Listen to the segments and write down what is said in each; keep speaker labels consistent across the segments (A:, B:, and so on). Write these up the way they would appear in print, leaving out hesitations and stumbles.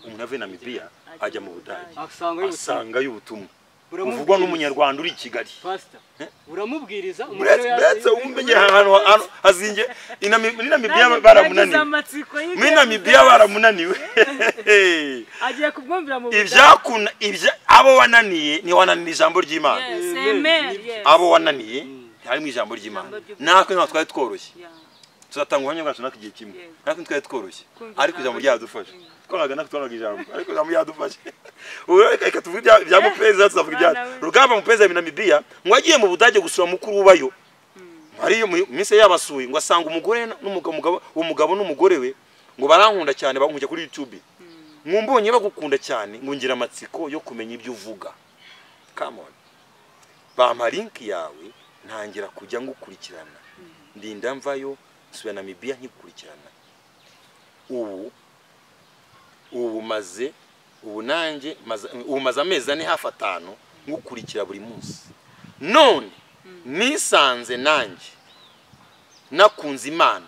A: umuntu ave Namibia ajya mu Budage
B: asanga
A: y'ubutumwa uvugwa n'umunyarwanda uri Kigali
B: pastor uramubwiriza
A: umuretse umenye ahantu hazinge Namibia baramunaniwe muri Namibia baramunaniwe
C: agiye kubwumvira mu
A: ibya abo wananiye ni wananira ijambo ry'Imana abo wananiye harimo ijambo ry'Imana natwe nta twari tworoshye tuzatanga ubuhamya bwacu nakigiye kimwe natwe twari tworoshye ariko ijambo ryadufashe twaga nakutwaraga ijambo ariko ijambo ryadufashe reka tuvuge bya mupenzi tuzavuga ibya Rugamba mupenzi ya Namibia ngo agiye mu Budage gusura mukuru ubayo ari minsi yabasuye ngo asanga umugore n'umugabo n'umugore we ngo barankunda cyane bankujya kuri YouTube mwumbonye bagukunda cyane ngo ngira amatsiko yo kumenya ibyo uvuga come on bampa link yawe ntangira kujya ngukurikirana ndinda mvayo nsubira Namibia nkikurikirana ubu maze amezi ane hafi 5 ngukurikira buri munsi none nisanze nanjye nakunze Imana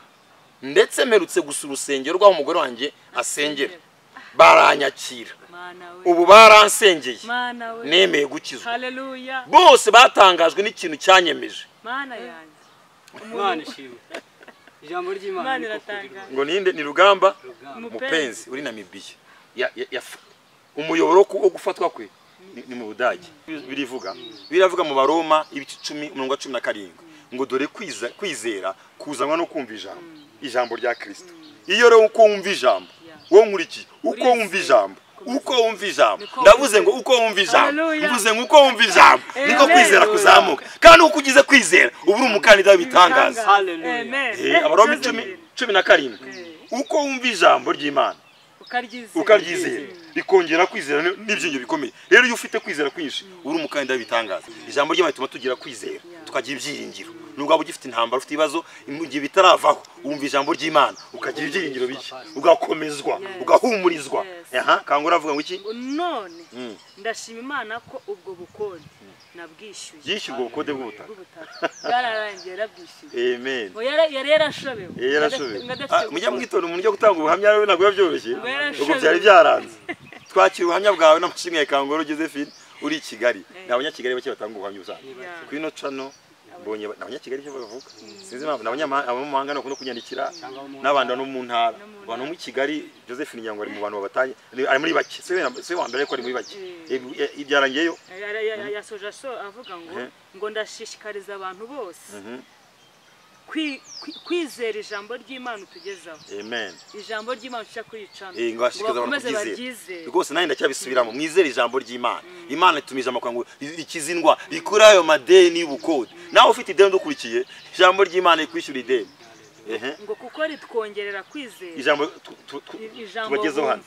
A: ndetse mperutse gusura urusengero rw'aho umugore wanjye asengera baranyakira ubu baransengeye nemeye gukizwa bose batangajwe n'ikintu cyanyemeje
C: Mana yanjye
B: umwana ishimwe ijambo ry'Imana
A: ngo ninde ni Rugamba mupenzi uri Namibia umuyoboro wo gufatwa kwe ni mu Budage biravuga mu Baroma 10:17 ngo dore kwizera kuzanwa no kumva ijambo rya Kristo iyo rero uko wumva ijambo wo nkuriki uko wumva ijambo ndavuze ngo uko wumva ijambo mvuze ngo uko wumva ijambo niko kwizera kuzamuka kandi uko ugize kwizera uburi umukandida w'ibitangaza Abaroma 10:17 uko wumva ijambo ry'Imana ukaryizera rikongera kwizera n'ibyinyo bikomeye rero iyo ufite kwizera kwinshi uri umukandida w'ibitangaza ijambo ry'Imana bituma tugira kwizera tukagira ibyiringiro nubwo abo ugifite intambara ufite ibibazo igihe bitaravaho wumva ijambo ry'Imana ukagira ibyiringiro bike ugakomezwa ugahumurizwa kangura avuga ngo iki
C: none ndashima Imana ko ubwo bukode nabwishyuye
A: yishyurwa ubukode bw'ubutaka
C: yararangiye yarabwishyuye
A: amen
C: yari yarashobewe
A: mujya mwitona umuntu ujya gutanga ubuhamya rero ntabwo byoroshye ubwo byari byaranze twakira ubuhamya bwawe n'amashimwe ya Kangoro Josephine uri Kigali n'abanyakigali bake batanga ubuhamya uzana kuri no channel mbonye n'abanyakigali cyo bavuga sinzi abanyamahanga no kunyandikira n'abandi no mu ntara abantu mu Kigali Josephine Nyango ari mu bantu babatanye ari muri bake se wambere ko ari muri bake ibyarangiyeyo
C: yasoje avuga ngo ndashishikariza abantu bose kwizera ijambo ry'Imana utugezaho
A: amen
C: ijambo ry'Imana cyo kwicana
A: ngashikaza baryizera rwose nandi ndacyabisubiramo mwizera ijambo ry'Imana Imana itumije amakwango ikizindwa rikura ayo madeni y'ubukode nawe ufite ideni ndukurikiye ijambo ry'Imana ikwishyura ideni
C: ngo kuko ritwongerera kwizera
A: ijambo tubagezeho hano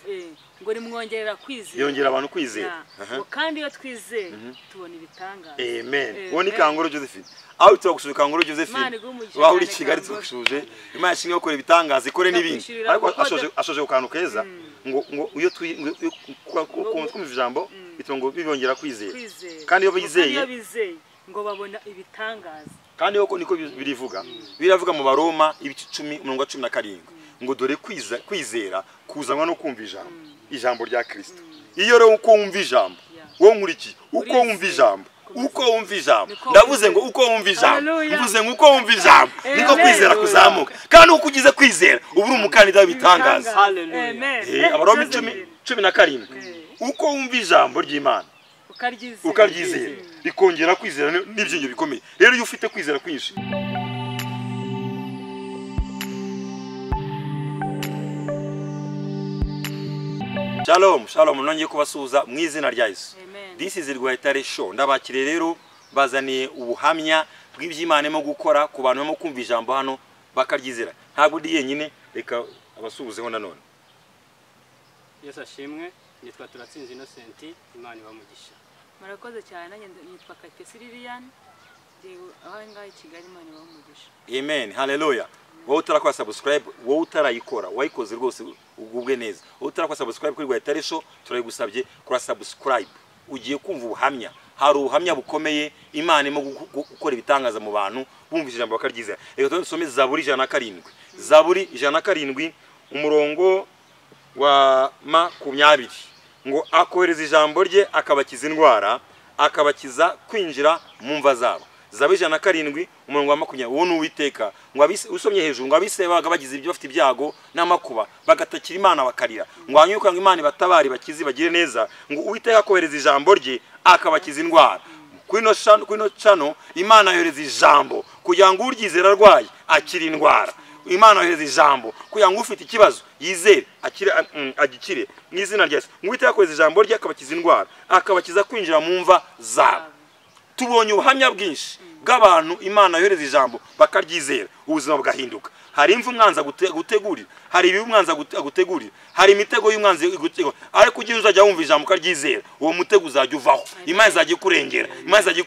C: ngo rimwongerera kwizera
A: yongera abantu kwizera
C: kandi iyo twizeye tubona ibitangaza
A: amen woni Kangoro Josephine aho tugushuka Kangoro Josephine waho uri Kigali tugushuje Imana ishimwe gukora ibitangaza ikore n'ibindi ariko ashoje ukantu keza ngo iyo twumva ijambo bitongo bibongera kwizera kandi iyo bizeye
C: ngo babona ibitangaza
A: kandi yoko niko biravuga mu Baroma 10:17 ngo dore kwizera kuzanwa no kumva ijambo rya Kristo iyo rero uko wumva ijambo wo nkuriki uko wumva ijambo ndavuze ngo uko wumva ijambo mvuze ngo uko wumva ijambo niko kwizera kuzamuka kandi uko ugize kwizera uburi umukandida w'ibitangaza Abaroma 10:17 uko wumva ijambo ry'Imana ukaryizera rikongera kwizera n'ibyinyo bikomeye rero iyo ufite kwizera kwinshi Shalom nongeye kubasuhuza mu izina rya Yesu this is Rwayitare show ndabakire rero bazaniye ubuhamya bw'iby'Imana mo gukora ku bantu mo kumva ijambo hano bakaryizera ntabwo ndi yenyine reka abasuhuzeho nanone
B: Yesu ashimwe nitwa Turatsinze Innocent Imana ibamugisha
C: murakoze cyane nanjye nitwa Kayitesi Liliane aho ngaho Kigali Imana ibamugisha
A: amen hallelujah wowe utarakora subscribe wowe utarayikora wayikoze rwose ugubwe neza wowe utarakora subscribe kuri Rwayitare show turayigusabye kora subscribe ugiye kumva ubuhamya hari ubuhamya bukomeye Imana imo gukora ibitangaza mu bantu bumvise ijambo bakaryizera reka dusome Zaburi 107 umurongo wa 20 ngo akohereza ijambo rye akabakiza indwara akabakiza kwinjira mu mva zabo. Zaburi 107 umurongo wa 20 uwo n'Uwiteka ngo usomye hejuru ngo abise baga bagize ibyo bafite ibyago n'amakuba bagatakira Imana bakarira ngo hanyuka ngo Imana batabari bakizi bagire neza ngo Uwiteka akohereza ijambo rye akabakiza indwara. Kwino chano Imana yohereza ijambo kugira ngo uryizera arwaye akira indwara. Imana yohereza ijambo kugira ngo ufite ikibazo yizere agikire mu izina rya Yesu. Uwiteka akohereza ijambo rye akabakiza indwara akabakiza kwinjira mu mva zabo. Tubonye ubuhamya bwinshi bw'abantu Imana yohereza ijambo bakaryizera ubuzima bwahinduka. Hari imvu umwanza gutegurira, hari ibi umwanza gutegurira, hari imitego y'umwanzi gutegura, ariko ugiye uzajya wumva ijambo ukaryizera uwo mutego uzajya uvaho. Imana izajya kurengera, Imana izajya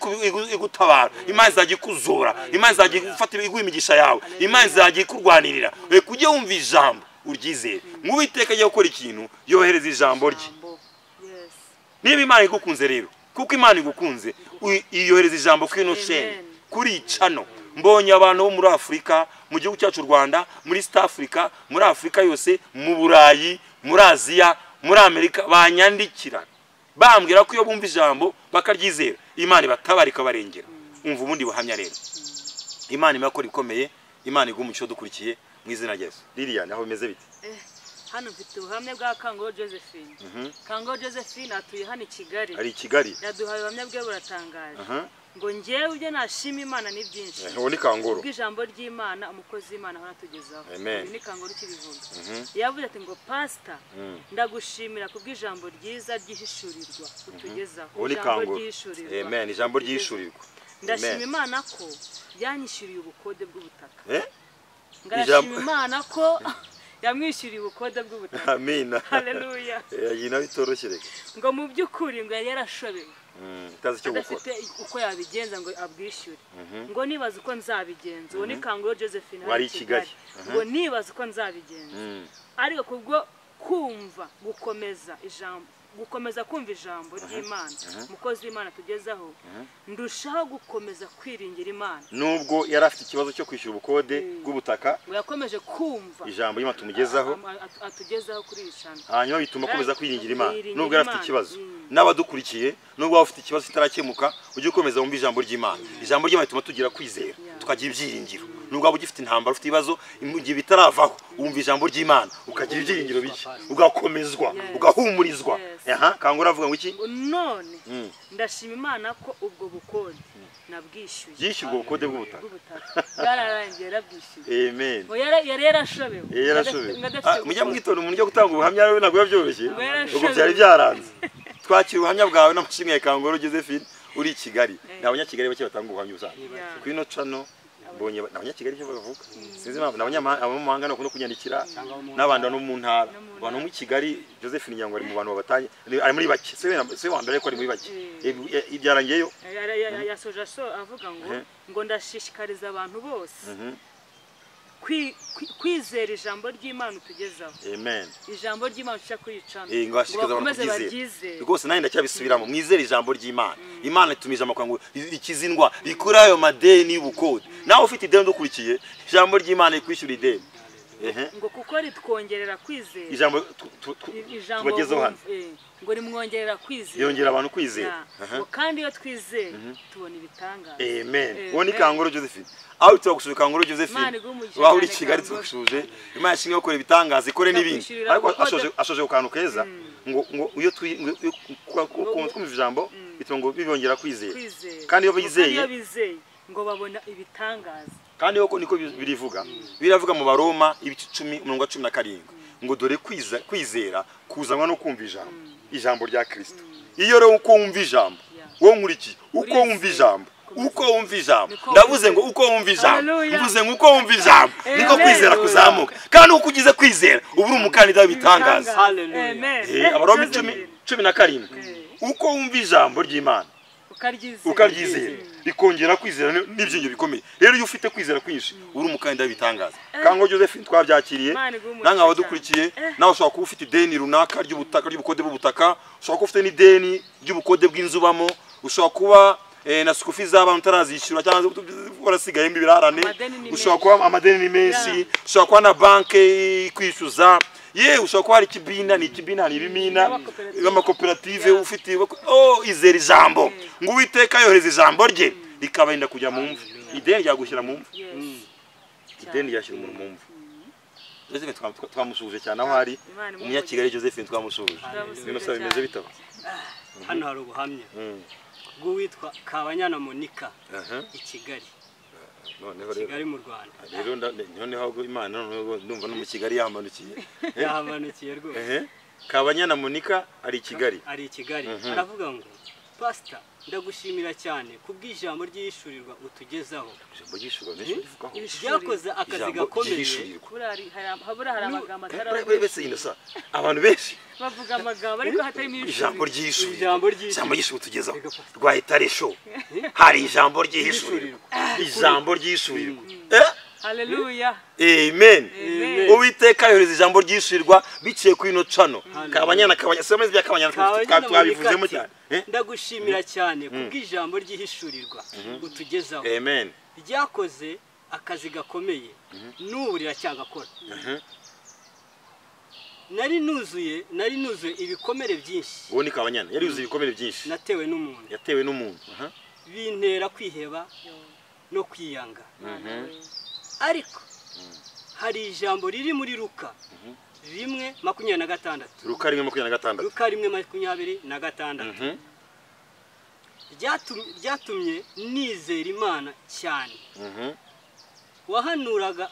A: igutabara, Imana izajya kuzura, Imana izajya gufata imigisha yawe, Imana izajya kurwanirira. Kujye wumva ijambo uryizera. Nk'Uwiteka agiye gukora ikintu yohereza ijambo rye. Niba Imana igukunze rero, kuko Imana igukunze iyohereza ijambo kwino shene kuri cano. Mbonye abantu bo muri Afrika, mu gihugu cyacu Rwanda, muri East Africa, muri Afrika yose, mu Burayi, muri Aziya, muri Amerika banyandikira bambwira ko iyo bumva ijambo bakaryizera Imana batabarika barengera. Umva ubundi buhamya rero. Imana imakora ikomeye, Imana igumucyo dukurikiye mu izina rya Yesu. Lilian aho bimeze bite?
C: Hano mfite ubuhamya bwa Kango Josephine. Kango Josephine atuye hano i Kigali.
A: Ari i Kigali.
C: Yaduhaye ubuhamya bwe buratangaje. Ngo njyewe ibyo nashima Imana ni byinshi.
A: Uwo ni Kangoro.
C: Ubw'ijambo ry'Imana umukozi w'Imana hano tugezaho.
A: Amen.
C: Ni Kangoro kibivuga. Yavuze ati ngo pastor ndagushimira kubw'ijambo ryiza ryishishurirwa utugezaho.
A: Uwo ni Kangoro. Amen. Ijambo ryishishurirwa.
C: Ndashima Imana ko yanyishyuriye ubukode bw'ubutaka. Ndashima Imana ko yamwishyuriye ubukode bw'ubutaka.
A: Amen.
C: Haleluya.
A: Yina bitoroshye reka.
C: Ngo mu by'ukuri ngo yari yarashobewe.
A: Tazi cyo gukora.
C: Adafite uko yabigenza ngo abwishyure. Ngo nibaza uko nzabigenza. Uwo ni Kangoro Josephine
A: wari i Kigali.
C: Ngo nibaza uko nzabigenza. Ariko kubwo kumva gukomeza kumva ijambo ry'Imana umukozi w'Imana tugezaho ndushaho gukomeza kwiringira Imana.
A: Nubwo yari afite ikibazo cyo kwishyura ubukode bw'ubutaka,
C: yakomeje kumva
A: ijambo y'Imana tumugezaho
C: atugezaho kuri icana.
A: Hanyuma bituma akomeza kwiringira Imana. Nubwo yari afite ikibazo n'abadukurikiye, nubwo waba ufite ikibazo kitarakemuka ujye ukomeza wumva ijambo ry'Imana. Ijambo ry'Imana bituma tugira kwizera, tukagira ibyiringiro. Nubwo waba ugifite intambara, ufite ibibazo, mu gihe bitaravaho wumva ijambo ry'Imana ukagira ibyiringiro bike, ugakomezwa, ugahumurizwa. Kangura avuga ngo iki?
C: None ndashima Imana ko ubwo bukode nabwishyuye.
A: Yishyurwa ubukode bw'ubutaka.
C: Yararangiye yarabwishyuye.
A: Amen.
C: Yari yarashobewe.
A: Mujya mwitonda umuntu ujya gutanga ubuhamya rero ntabwo byoroshye. Ubwo byari byaranze. Twakira ubuhamya bwawe n'amashimwe ya Kangoro Josephine uri i Kigali. N'abanyakigali bake batanga ubuhamya usanzwe. Kwino cano mbonye n'abanyakigali cyo bavuga. Sinzi n'abanyamahanga no kunyandikira n'abandi no mu ntara. Abantu mu Kigali Josephine Nyangwa ari mu bantu babatanye ari muri bake. Se wambere ko ari muri bake. Ibyarangiyeyo.
C: Yasoje avuga ngo ndashishikariza abantu bose kwizera ijambo ry'Imana tugezaho.
A: Amen.
C: Ijambo ry'Imana cyo kwicana.
A: Ngashikaza abantu kwizera. Rwose nanye ndacyabisubiramo mwizera ijambo ry'Imana. Imana itumije amakango ikizindwa ikura ayo madeni y'ubukode. Nawe ufite ideni ndukurikiye ijambo ry'Imana ikwishyura ideni.
C: Ngo kuko ritwongerera kwizera.
A: Ijambo tubagezeho hano.
C: Ngo rimwongerera kwizera.
A: Yongera abantu kwizera.
C: Kandi iyo twizeye tubona ibitangaza.
A: Amen. Uwo ni Kangoro Josephine. Aho turagusubiza Kangoro Josephine. Waho uri Kigali tugushuje. Imana yashimye gukora ibitangaza ikore n'ibindi. Ariko ashoje ukantu keza ngo iyo twumva ijambo bituma ngo bibongera kwizera. Kandi iyo bizeye
C: ngo babona ibitangaza.
A: Kandi uko niko birivuga. Biravuga mu Baroma 10:17 ngo dore kwizera kuzanwa no kumva ijambo rya Kristo. Iyo rero uko wumva ijambo wo nkurikiye uko wumva ijambo ndavuze ngo uko wumva ijambo mvuze ngo uko wumva ijambo niko kwizera kuzamuka. Kandi uko ugize kwizera ubu uri umukandida w'ibitangaza.
C: Haleluya.
A: Abaroma 10:17 uko wumva ijambo ry'Imana ukaryizera bikongera kwizera n'ibyinyo bikomeye. Rero iyo ufite kwizera kwinshi uri umukandida w'ibitangaza. Kangoro Josephine twabyakiriye nanga abadukurikiye nawe ushobora kuba ufite ideni runaka ry'ubutaka ry'ubukode bw'ubutaka, ushobora kuba ufite n'ideni ry'ubukode bw'inzubamo, ushobora kuba na sukufi z'abantu utarazishyura cyangwa warasigaye mbibirarane, ushobora kuba amadeni ni menshi, ushobora kuba na banke ikwishyuza ye ushobora kuba hari ikibina ni ikibina hari ibimina y'amakoperative ufite izera ijambo ngo Uwiteka yohereza ijambo rye rikabarinda kujya mu mvu ideni ryagushyira mu mvu ideni ryashyira umuntu mu mvu Joseph twamushuje cyane aho ari umunyakigali Joseph twamushuje bino sabe bimeze bitaba
B: hano hari ubuhamya bw'uwitwa Kabanyana Monica i Kigali
A: noneho
B: Kigali mu Rwanda
A: rero noneho Imana ndumva no mu Kigali
B: yahamanukiye rwose
A: Kabanyana Monica ari i Kigali
B: aravuga ngo pastor ndagushimira cyane kubw'ijambo ry'ishurirwa utugezaho
A: ijambo ry'ishurirwa n'ivugaho
B: ryakoze akazi gakomeye
C: habura hari amagambo
A: ataravuga abantu benshi
C: bavuga amagambo ariko hatarimo
A: ijambo ry'ishurirwa tugezaho rwahita resho hari ijambo ry'ishurirwa
C: Haleluya.
A: Amen. Uwiteka yohereza ijambo ry'ishurirwa biciye kuri ino cano. Kabanyana semeze bya Kabanyana twabivuzemo cyane.
B: Ndagushimira cyane kubw'ijambo ry'ihishurirwa utugezaho.
A: Amen.
B: Ryakoze akazi gakomeye n'ubu riracyagakora. Nari nuzuye ibikomere byinshi.
A: Uwo ni Kabanyana yari yuzuye ibikomere byinshi.
B: Yatewe n'umuntu. Bintera kwiheba no kwiyanga. Ariko hari ijambo riri muri Luka 1:26
A: Luka
B: 1:26 ryatumye nizera Imana cyane wahanuraga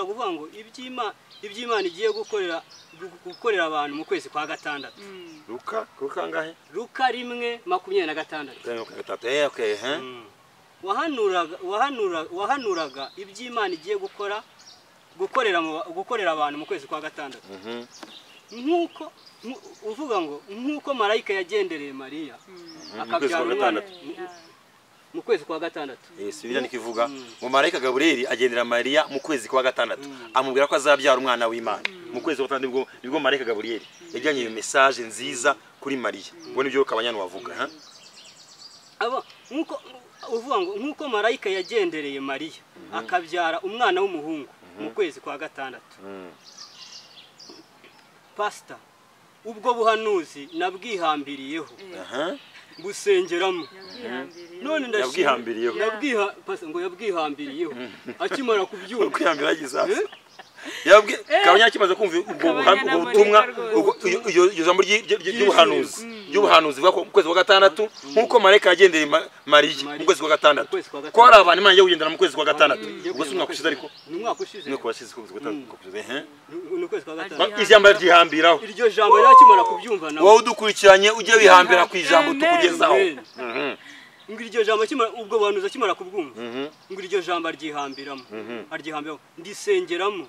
B: uvuga ngo iby'Imana igiye gukorera abantu mu kwezi kwa gatandatu
A: Luka ngahe
B: Luka 1:26
A: okay
B: wahanuraga iby'Imana igiye gukorera abantu mu kwezi kwa gatandatu nkuko uvuga ngo nkuko marayika yagendereye Mariya akabyara umwana mu kwezi kwa gatandatu
A: Bibiliya nikivuga ngo marayika Gabriel agendera Mariya mu kwezi kwa gatandatu amubwira ko azabyara umwana w'Imana mu kwezi kwa gatandatu nibwo marayika Gabriel yajyanye iyo message nziza kuri Mariya ngo nibyo Kabanyana wavuga
B: nkuko uvuga ngo nkuko marayika yagendereye Mariya akabyara umwana w'umuhungu mu kwezi kwa gatandatu pastor ubwo buhanuzi nabwihambiriyeho gusengeramo none
A: ndashimira
B: yabwihambiriyeho akimara kubyumva
A: kwihambira gizaza Kabanyana kimaze kumva ubwo butumwa iyo jambo ry'ubuhanuzi bwa kwezi kwa gatandatu nkuko marayika yagendeye Mariya mu kwezi kwa gatandatu ko hari abantu Imana yagendera mu kwezi kwa gatandatu ubwo se umwaka ushize ariko
B: umwaka ushize
A: ijambo ryihambiraho
B: iryo jambo yakimara kubyumva nawe
A: wowe udukurikiranye ujye wihambira ku ijambo tukugezaho
B: ngo iryo jambo ubwo buhanuzi akimara kubwumva ngo iryo jambo aryihambiraho ndisengeramo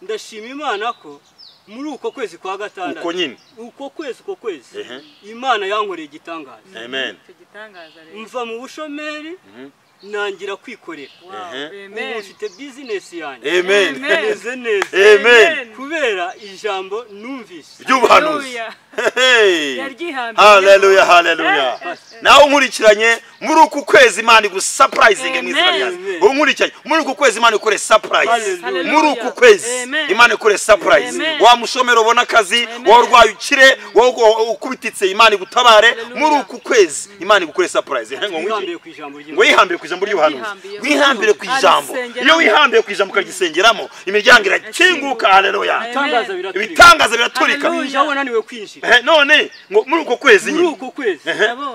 B: ndashima Imana ko muri uko kwezi kwa gatandatu uko kwezi Imana yankoreye igitangaza
A: amen
B: mva mu bushomeri nangira kwikorera ubu mfite business yanjye meze neza kubera ijambo numvise
A: ry'ubuhanuzi haleluya nawe nkurikiranye muri uku kwezi Imana igusurprising mu izina ryayo nkurikiranye muri uku kwezi Imana ikore surprise muri uku kwezi Imana ikore surprise wa mushomero ubona akazi wa urwaye ukire wa ukubititse Imana igutabare muri uku kwezi Imana igukore surprise ngo yihambire ku ijambo ry'ubuhanuzi wihambire ku ijambo iyo wihambire ku ijambo ukagisengeramo imiryango irakinguka haleluya ibitangaza biraturika
B: naniwe kwinjira
A: none ngo muri uko kwezi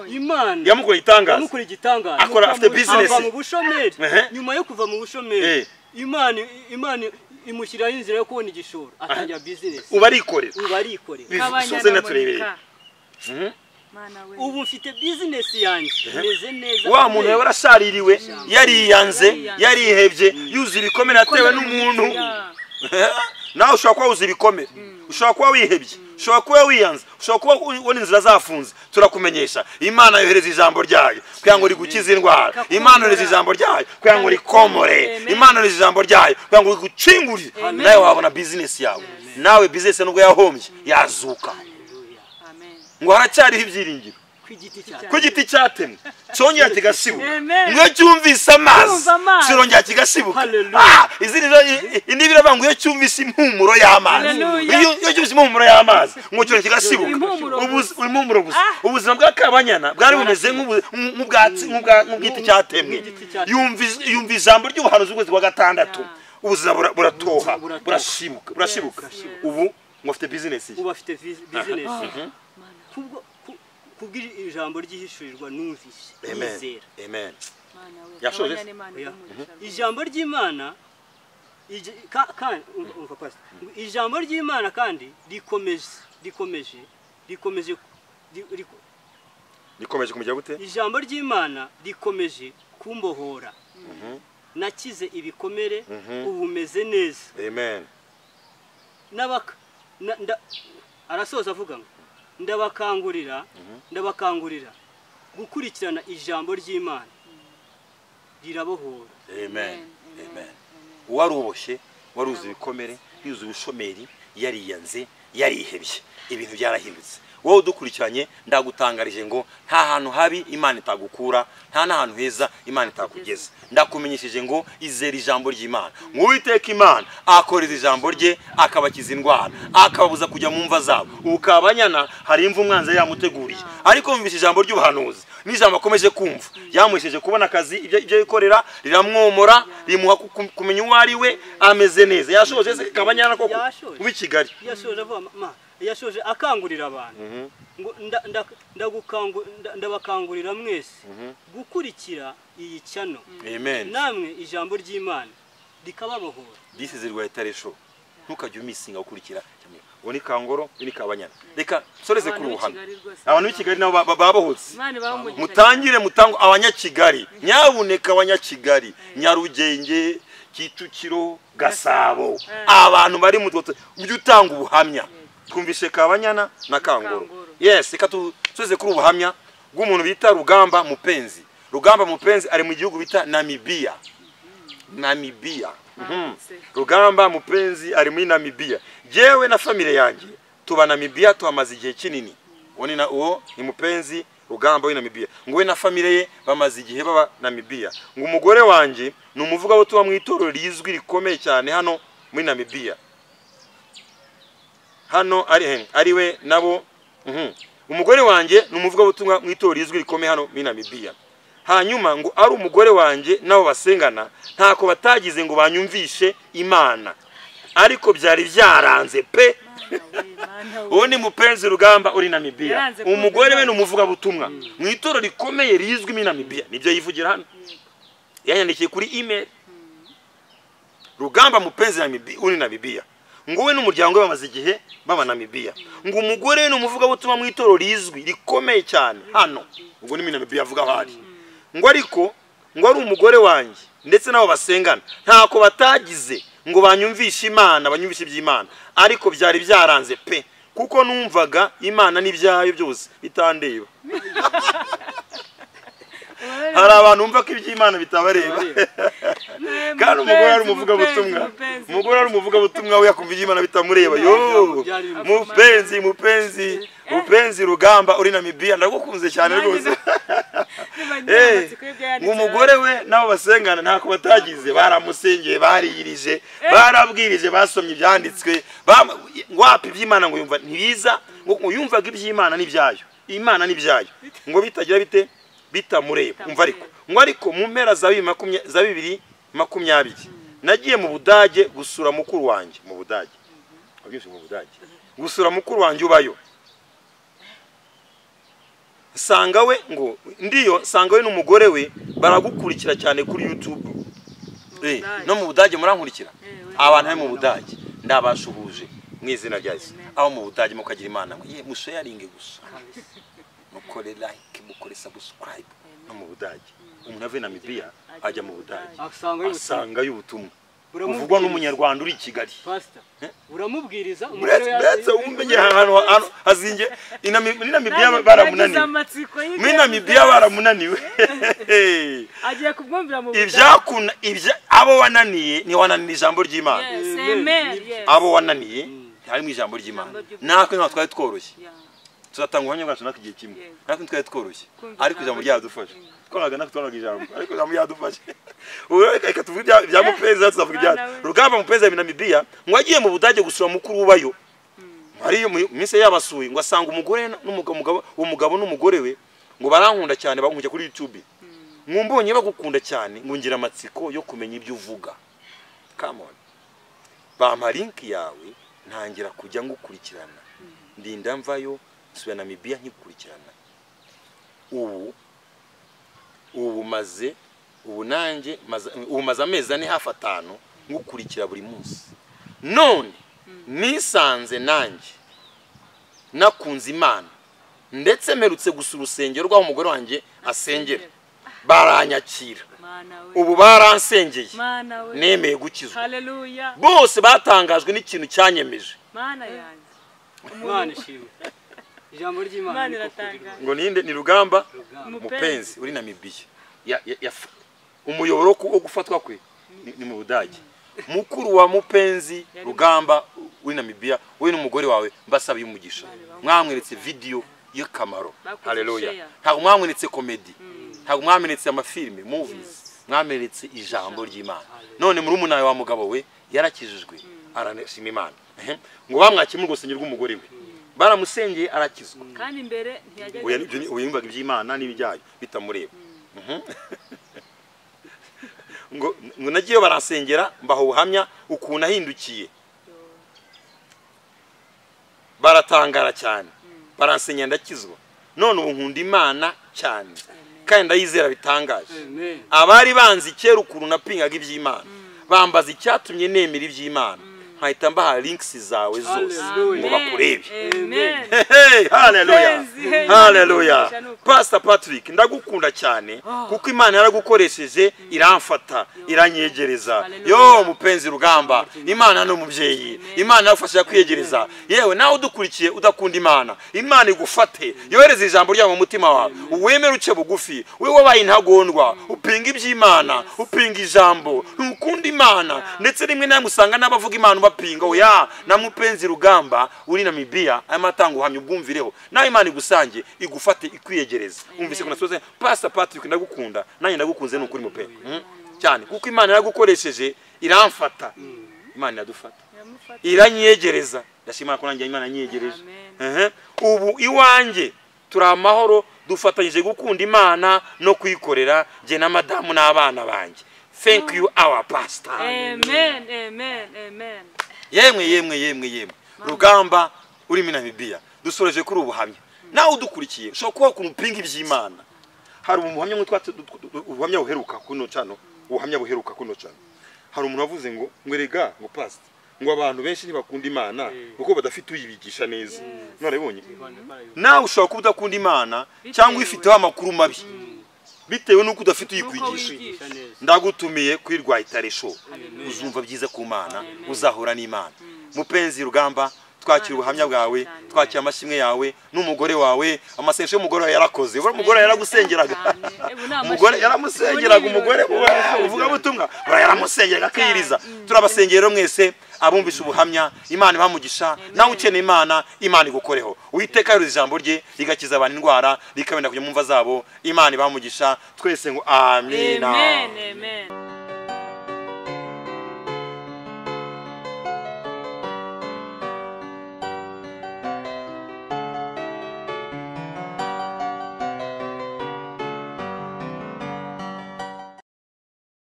B: Imana
A: yamukora itangaza akora after business
B: ava mu bushomeri nyuma yo kuva mu bushomeri Imana imushyiraho inzira yo kubona igishoro atangira business
A: ubarikorera
C: bisoze
A: naturebere
B: ubu mfite business yanjye meze neza
A: wa muntu yawe arashaririwe yariyanze yarihebye yuzuye ibikomere atewe n'umuntu nawe ushobora kuba wuzuye ibikomere ushobora kuba wihebye ushobora kuba wiyanze ushobora kuba ubona inzira zafunze turakumenyesha Imana yohereza ijambo ryayo kugira ngo rigukize indwara Imana yohereza ijambo ryayo kugira ngo rikomore Imana yohereza ijambo ryayo kugira ngo rigucingurire nawe wabona business yawe nawe business nubwo yahombye yazuka ngo haracyariho ibyiringiro ku giti cyatemwe cyongera kigashibuka
C: Amen.
A: mwe cyumvise amazi
C: Cyumva amazi.
A: kirongera kigashibuka
B: Hallelujah.
A: indi biravuga ngo iyo cyumvise impumuro y'amazi
C: Hallelujah.
A: iyo cyumvise impumuro y'amazi ngo kirongera kigashibuka
C: Impumuro
A: impumuro gusa ubuzima bwa Kabanyana bwari bumeze nk'ubwatsi nk'ubwiti cyatemwe yumva ijambo ry'ubuhanuzi bw'ukwezi kwa gatandatu ubuzima buratoha burashibuka ubu ngo afite business
B: ubu afite business kubwira ijambo ry'ihishurirwa numvise yizera.
A: Amen.
C: Yashoje.
B: Ijambo ry'Imana ijambo ry'Imana kandi rikomeje
A: kumujya gute?
B: Ijambo ry'Imana rikomeje kumbohora. Nakize ibikomere ubu meze neza.
A: Amen.
B: Arasoza avuga ngo ndabakangurira gukurikirana ijambo ry'Imana rirabohora.
A: Amen. Amen. Waruboshye waruzi ibikomere yuzuye ubushomeri yariyanze yarihebye ibintu byarahindutse wowe dukurikiranye ndagutangarije ngo nta hantu habi Imana itagukura nta n'ahantu heza Imana itakugeza ndakumenyesheje ngo izera ijambo ry'Imana Uwiteka Imana akoreza ijambo rye akabakiza indwara akababuza kujya mu mva zabo ukabanyana hari imvu umwanzi yamuteguriye ariko mvise ijambo ry'ubuhanuzi n'ijambo akomeje kumva yamwisheje kubona akazi ibyo yikorera riramwomora rimuha kumenya uwo ari we ameze neza yashoje se Kabanyana koko ubi Kigali
B: yashoje akangurira abantu ngo ndabakangurira mwese gukurikira iyi cyano.
A: Amen.
B: Namwe ijambo ry'Imana rikababohora.
A: This is Rwayitare show. Ntukajye umisinga gukurikira cyane. Woni Kangoro ni Kabanyana. Reka soreze kuri ubuhamya. Abantu b'Ikigali nabo babohotse. Mutangire mutango abanyakigali. Nyabuneka abanyakigali. Nyarugenge, Kicukiro, Gasabo. Abantu bari mu ujye utanga ubuhamya. Twumvise Kabanyana na Kangoro. Yes, reka tusoze kuri ubuhamya bw'umuntu bita Rugamba Mupenzi. Rugamba Mupenzi ari mu gihugu bita Namibia. Rugamba Mupenzi ari muri Namibia. Jewe na family yanjye tuba Namibia tuhamaze igihe kinini. Woni na uwo ni Mupenzi Rugamba w'Namibia. Ngo we na family ye bamaze igihe baba Namibia. Ngo umugore wanjye ni umuvuga wo tuba mu itorero rizwi rikomeye cyane hano muri Namibia. Hano ari we nabo umugore wanjye ni umuvuga butumwa mu itorero rizwi rikomeye hano muri Namibia. Hanyuma ngo ari umugore wanjye nabo basengana ntako batagize ngo banyumvishe Imana ariko byari byaranze pe. Uwo ni Mupenzi Rugamba uri Namibia. Umugore we ni umuvuga butumwa mu itorero rikomeye rizwi muri Namibia. Nibyo yivugira hano yanyandikiye kuri email. Rugamba Mupenzi uri Namibia ngo we n'umuryango bamaze igihe baba Namibia. Ngo umugore we ni umuvuga butumwa mu itorero rizwi rikomeye cyane hano ubwo ni muri Namibia avuga hari. Ngo ariko ngo ari umugore wanjye ndetse nabo basengana ntako batagize ngo banyumvishe Imana banyumvishe iby'Imana ariko byari byaranze pe kuko numvaga Imana n'ibyayo byose bitandeba. Hari abantu umva ko iby'Imana bitabareba. Kandi umugore ari umuvuga butumwa. Umugore ari umuvuga butumwa we yakumva iby'Imana bitamureba. Yo Mupenzi Rugamba uri Namibia ndagukunze cyane rwose. Umugore we nabo basengana ntako batagize baramusengeye bariyirije barabwirije basomye ibyanditswe wapi iby'Imana ngo yumva ntibiza ngo yumvaga iby'Imana n'ibyayo Imana n'ibyayo ngo bitagira bite bitamureba umva ariko mu mpera za 2020 nagiye mu Budage gusura mukuru wanjye mu Budage gusura mukuru wanjye ubayo sanga we n'umugore we baragukurikira cyane kuri YouTube no mu Budage murankurikira abantu bari mu Budage ndabashuhuje mu izina rya Yesu aho mu Budage mukagira Imana musharinge gusa mukore like mukore subscribe no mu Budage umuntu ave Namibia ajya mu Budage asanga y'ubutumwa uvugwa n'umunyarwanda uri Kigali
B: pastor uramubwiriza
A: umuretse umenye hano hazinge Namibia baramunaniwe muri Namibia baramunaniwe
C: agiye kubwumvira mu
A: ibya abo wananiye ni wananiye ijambo ry'Imana abo wananiye hari mu ijambo ry'Imana natwe twari tworoshye tuzatanga ubuhamya bwacu nako igihe kimwe
C: Yego.
A: ariko twari tworoshye
C: Kumva
A: ariko ijambo
C: ijambo
A: ryadufashe twabaga nako twabaga ijambo ariko ijambo ryadufashe ubu reka tuvuge ibya mupenzi tuzavuga ibya
C: Mwana we.
A: Rugamba mupenzi wa Namibia ngo agiye mu Budage gusura mukuru ubayo ariyo minsi yabasuye ngo asanga umugore n'umugabo n'umugore we ngo barankunda cyane bankujya kuri YouTube mwumbonye bagukunda cyane ngo ngira amatsiko yo kumenya ibyo uvuga come on bampa link yawe ntangira kujya ngukurikirana ndinda mvayo nsubira Namibia nkikurikirana ubu maze amezi ane hafi 5 ngukurikira buri munsi none nisanze nanjye nakunze Imana ndetse mperutse gusura urusengero rw'aho umugore wanjye asengera baranyakira ubu baransengeye nemeye gukizwa
C: haleluya
A: bose batangajwe n'ikintu cyanyemeje
C: mana yanjye
B: Imana ishimwe ijambo ry'Imana
C: iratangaje
A: ngo ninde ni Rugamba mupenzi uri Namibia umuyoboro wo gufatwa kwe ni mu Budage mukuru wa mupenzi Rugamba uri Namibia we n'umugore wawe mbasaba y'umugisha mwamweretse video y'akamaro haleluya ntabwo mwamweretse comedy ntabwo mwamweretse amafilme movies mwamweretse ijambo ry'Imana none muri umunawe wa mugabo we yarakijijwe aranashima Imana ngo bamwakire mu rusengero rw'umugore we baramusengeye arakizwa
C: kandi imbere ntiyajya
A: uyumvaga iby'Imana n'ibijyayo bitamureba ngo nagiye barasengera mbaho ubuhamya ukuntu ahindukiye baratangara cyane baransenya ndakizwa none ubu nkunda Imana cyane kandi ndayizera bitangaje abari banzi kera ukuntu napingaga iby'Imana bambaza icyatumye nemera iby'Imana nkahita mbaha links zawe zose ngo bakurebe haleluya haleluya Pastor Patrick ndagukunda cyane kuko Imana yaragukoresheje iramfata iranyegereza yo mupenzi Rugamba Imana no mubyeyi Imana yafasha kwiyegereza yewe nawe udukurikiye udakunda Imana igufate yohereze ijambo rya mu mutima wawe uwemere uce bugufi we wabaye intagondwa upinga iby'Imana upinga ijambo ntukunda Imana ndetse rimwe nawe musanga n'abavuga Imana bapinga oya na mupenzi Rugamba uri Namibia amatanga uhamye ubwumvireho nawe Imana igusange igufate ikwiyegereza umvise ko nasoze Pastor Patrick ndagukunda nanjye ndagukunze n'ukuri mupe cyane kuko Imana yagukoresheje iramfata Imana yadufata iranyegereza ndashimira ko nanjye Imana nyegereje ubu iwanjye turi amahoro dufatanyije gukunda Imana no kwikorera je na madamu n'abana banjye thank you our pastor
C: amen amen amen
A: yemwe Rugamba uri mu Namibia dusoreje kuri ubuhamya nawe udukurikiye ushobora kuba kumupinga iby'Imana hari umuhamya ubuhamya buheruka kuno cano ubuhamya buheruka kuno cano hari umuntu wavuze ngo rega ngo pastor ngo abantu benshi ntibakunda Imana kuko badafite uyibigisha neza narabonye nawe ushobora kuba udakunda Imana cyangwa ifiteho amakuru mabi bitewe nuko udafite uyikwigisha ndagutumiye kwirwa itaresho uzumva byiza ku Mana uzahura n'Imana mupenzi Rugamba twakira ubuhamya bwawe twakira amashimwe yawe n'umugore wawe amasengesho y'umugore wawe yarakoze umugore yaragusengeraga umugore yaramusengeraga umugore uvuga butumwa yaramusengeraga akiyiriza turabasengera mwese abumvisha ubuhamya Imana ibamugisha nawe ukeneye Imana igukoreho Uwiteka yaruze ijambo rye rigakiza abantu indwara rikabenda kujya mu mva zabo Imana ibamugisha twese ngo amina
C: amen amen